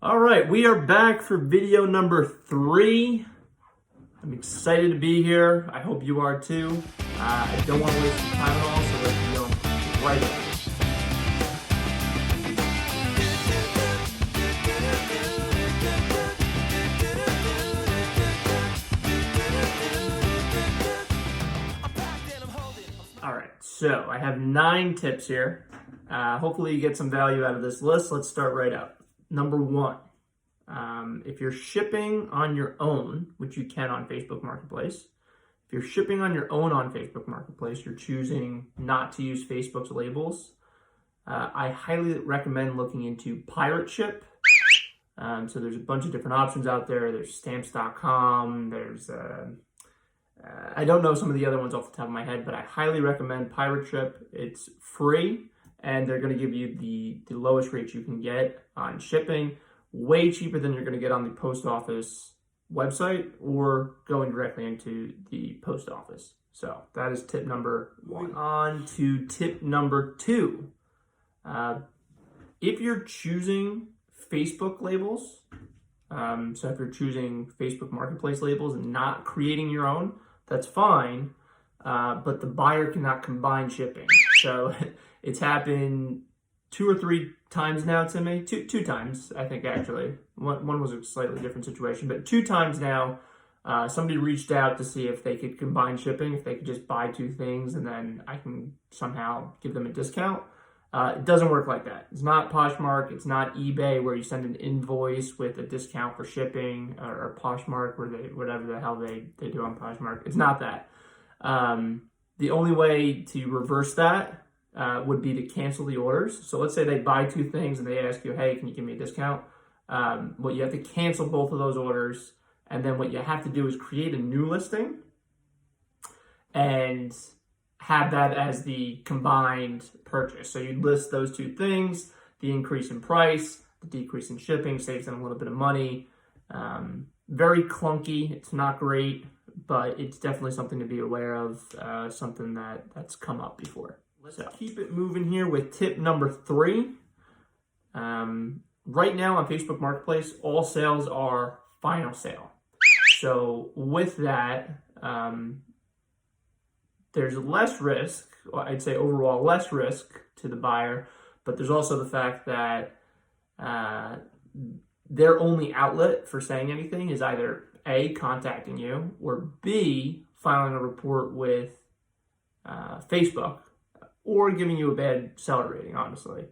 All right, we are back for video number 3. I'm excited to be here. I hope you are too. I don't want to waste your time at all, so let's go right in. All right, so I have 9 tips here. Hopefully you get some value out of this list. Let's start right out. Number 1, if you're shipping on your own, which you can on Facebook Marketplace, if you're shipping on your own on Facebook Marketplace, you're choosing not to use Facebook's labels, I highly recommend looking into Pirate Ship. So there's a bunch of different options out there. There's Stamps.com, there's I don't know some of the other ones off the top of my head, but I highly recommend Pirate Ship. It's free, and they're going to give you the lowest rates you can get on shipping, way cheaper than you're going to get on the post office website or going directly into the post office. So that is tip number 1. On to tip number 2. If you're choosing Facebook labels, so if you're choosing Facebook Marketplace labels and not creating your own, that's fine, but the buyer cannot combine shipping. So it's happened 2 or 3 times now to me. Two times, I think, actually. One was a slightly different situation, but 2 times now, somebody reached out to see if they could combine shipping, if they could just buy 2 things and then I can somehow give them a discount. It doesn't work like that. It's not Poshmark. It's not eBay where you send an invoice with a discount for shipping, or Poshmark where whatever the hell they do on Poshmark. It's not that. The only way to reverse that would be to cancel the orders. So let's say they buy 2 things and they ask you, hey, can you give me a discount? Well, you have to cancel both of those orders. And then what you have to do is create a new listing and have that as the combined purchase. So you list those 2 things, the increase in price, the decrease in shipping, saves them a little bit of money. Very clunky. It's not great, but it's definitely something to be aware of, something that's come up before. Let's keep it moving here with tip number 3. Right now on Facebook Marketplace, all sales are final sale. So with that, there's less risk, I'd say overall less risk to the buyer, but there's also the fact that their only outlet for saying anything is either A, contacting you, or B, filing a report with Facebook, or giving you a bad seller rating, honestly.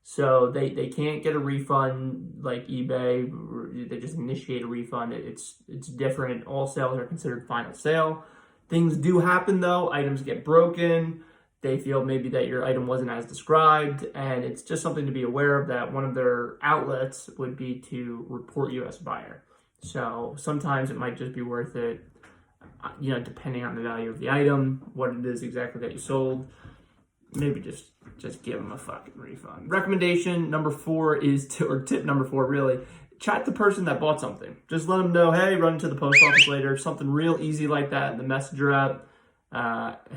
So they can't get a refund like eBay. They just initiate a refund. It's different. All sales are considered final sale. Things do happen though. Items get broken. They feel maybe that your item wasn't as described, and it's just something to be aware of, that one of their outlets would be to report you as a buyer. So sometimes it might just be worth it, depending on the value of the item, what it is exactly that you sold. Maybe just give them a fucking refund. Recommendation number 4 is or tip number 4 really, chat the person that bought something. Just let them know, hey, run into the post office later. Something real easy like that in the Messenger app.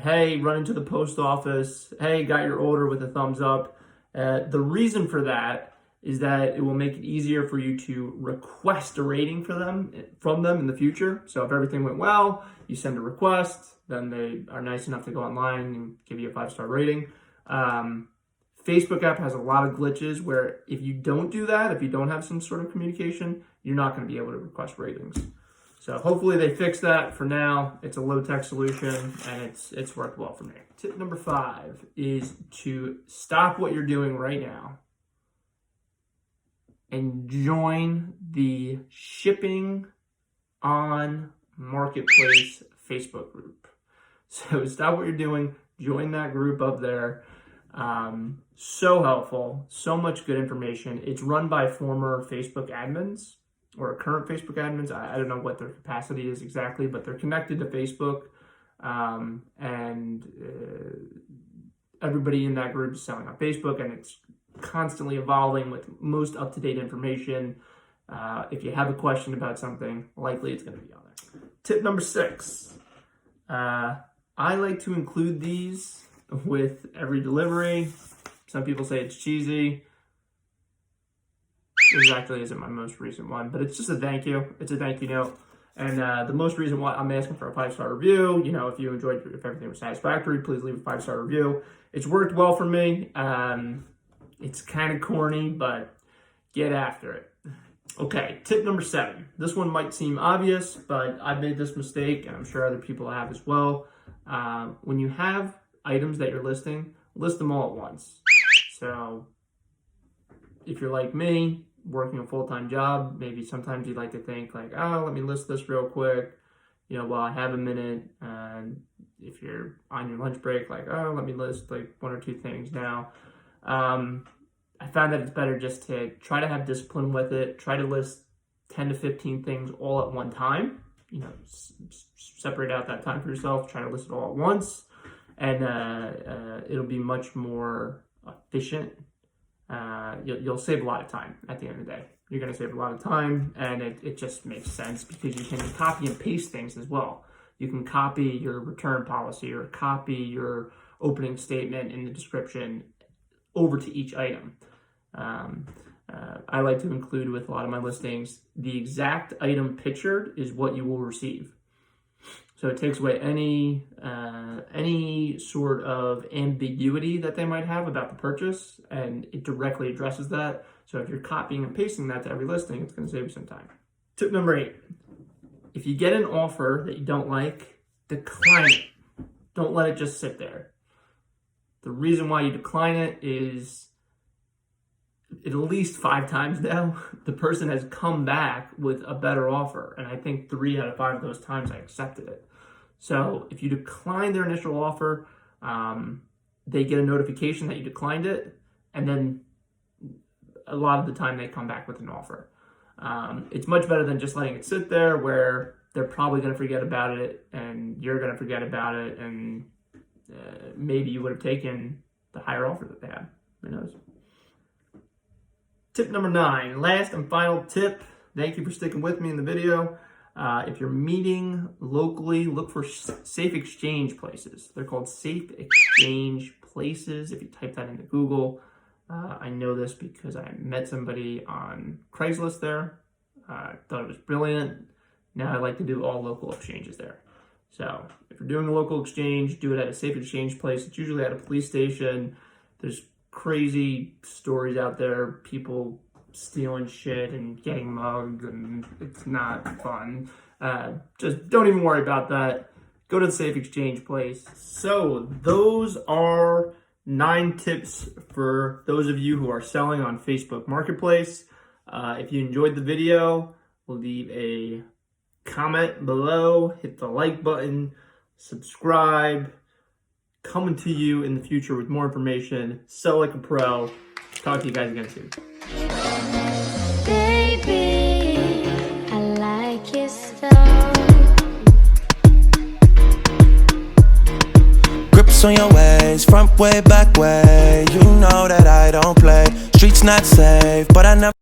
Hey, run into the post office. Hey, got your order with a thumbs up. The reason for that is that it will make it easier for you to request a rating from them in the future. So if everything went well, you send a request, then they are nice enough to go online and give you a 5-star rating. Facebook app has a lot of glitches where if you don't do that, if you don't have some sort of communication, you're not going to be able to request ratings. So hopefully they fix that. For now, it's a low-tech solution, and it's worked well for me. Tip number 5 is to stop what you're doing right now and join the Shipping on Marketplace Facebook group. So stop what you're doing, join that group up there. So helpful, so much good information. It's run by former Facebook admins or current Facebook admins. I don't know what their capacity is exactly, but they're connected to Facebook, and everybody in that group is selling on Facebook, and it's constantly evolving with most up-to-date information. If you have a question about something, likely it's going to be on there. Tip number 6. I like to include these with every delivery. Some people say it's cheesy. exactly isn't my most recent one, but it's just a thank you. It's a thank you note. And the most reason why I'm asking for a 5-star review, you know, if you enjoyed, if everything was satisfactory, please leave a 5-star review. It's worked well for me. It's kind of corny, but get after it. Okay, tip number 7. This one might seem obvious, but I've made this mistake, and I'm sure other people have as well. When you have items that you're listing, list them all at once. So if you're like me, working a full-time job, maybe sometimes you'd like to think like, oh, let me list this real quick, you know, while I have a minute. If you're on your lunch break, like, oh, let me list like 1 or 2 things now. I found that it's better just to try to have discipline with it. Try to list 10 to 15 things all at one time. You know, separate out that time for yourself. Try to list it all at once, and it'll be much more efficient. You'll save a lot of time at the end of the day. You're going to save a lot of time, and it just makes sense because you can copy and paste things as well. You can copy your return policy or copy your opening statement in the description over to each item. I like to include with a lot of my listings, the exact item pictured is what you will receive. So it takes away any sort of ambiguity that they might have about the purchase, and it directly addresses that. So if you're copying and pasting that to every listing, it's going to save you some time. Tip number 8. If you get an offer that you don't like, decline it. Don't let it just sit there. The reason why you decline it is at least 5 times now, the person has come back with a better offer. And I think 3 out of 5 of those times I accepted it. So if you decline their initial offer, they get a notification that you declined it. And then a lot of the time they come back with an offer. It's much better than just letting it sit there where they're probably going to forget about it and you're going to forget about it. And maybe you would have taken the higher offer that they had. Who knows? Tip number 9, last and final tip. Thank you for sticking with me in the video. If you're meeting locally, look for safe exchange places. They're called safe exchange places. If you type that into Google, I know this because I met somebody on Craigslist there. Thought it was brilliant. Now I like to do all local exchanges there. So if you're doing a local exchange, do it at a safe exchange place. It's usually at a police station. There's crazy stories out there, people stealing shit and getting mugged, and it's not fun. Just don't even worry about that. Go to the safe exchange place. So those are 9 tips for those of you who are selling on Facebook Marketplace. If you enjoyed the video, leave a comment below, hit the like button, subscribe. Coming to you in the future with more information. Sell like a pro. Talk to you guys again soon. Baby, I like your so. Grips on your ways, front way, back way. You know that I don't play. Streets not safe, but I never